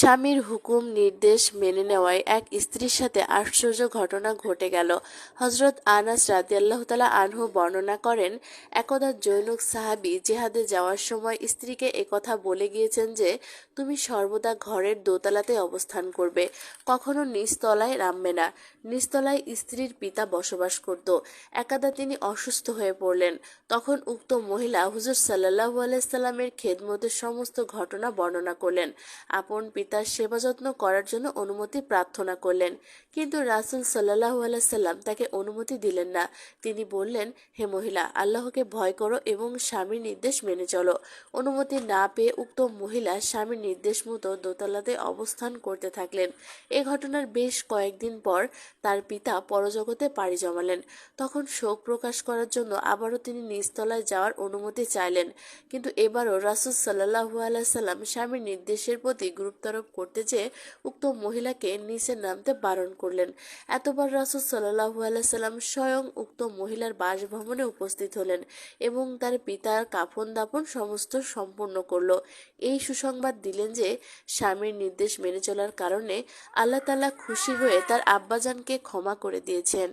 স্বামীর হুকুম নির্দেশ মেনে নেওয়ায় এক স্ত্রীর সাথে আশ্চর্য ঘটনা ঘটে গেল। হযরত আনাস রাদিয়াল্লাহু তাআলা আনহু বর্ণনা করেন, একদা জনৈক সাহাবী জিহাদে যাওয়ার সময় স্ত্রীকে একথা বলে গিয়েছেন যে, তুমি সর্বদা ঘরের দোতলাতে অবস্থান করবে, কখনো নিচতলায় নামবে না। নিচতলায় স্ত্রীর পিতা বসবাস করত। একদা তিনি অসুস্থ হয়ে পড়লেন। তখন উক্ত মহিলা হুজুর সাল্লাল্লাহু আলাইহি সাল্লামের খেদমতের সমস্ত ঘটনা বর্ণনা করলেন। আপন পিতার সেবা যত্ন করার জন্য অনুমতি প্রার্থনা করলেন, কিন্তু রাসূল সাল্লাল্লাহু আলাইহি সাল্লাম তাকে অনুমতি দিলেন না। তিনি বললেন, হে মহিলা, আল্লাহকে ভয় করো এবং স্বামীর নির্দেশ মেনে চলো। অনুমতি না পেয়ে উক্ত মহিলা স্বামীর নির্দেশ মতো দোতলাতে অবস্থান করতে থাকলেন। এ ঘটনার বেশ কয়েকদিন পর তার পিতা পরজগতে পাড়ি জমালেন। তখন শোক প্রকাশ করার জন্য আবারও তিনি নিচতলায় যাওয়ার অনুমতি চাইলেন, কিন্তু এবারও রাসূল সাল্লাল্লাহু আলাইহি সাল্লাম স্বামীর নির্দেশের প্রতি গুরুত্বারোপ করতে চেয়ে উক্ত মহিলাকে নিচে নামতে বারণ করলেন। এতবার রাসূল সাল্লাল্লাহু আলাইহি সাল্লাম স্বয়ং উক্ত মহিলার বাসভবনে উপস্থিত হলেন এবং তার পিতার কাফন দাফন সমস্ত সম্পূর্ণ করল। এই সুসংবাদ দিলেন যে, স্বামীর নির্দেশ মেনে চলার কারণে আল্লাহ তাআলা খুশি হয়ে তার আব্বাজানকে ক্ষমা করে দিয়েছেন।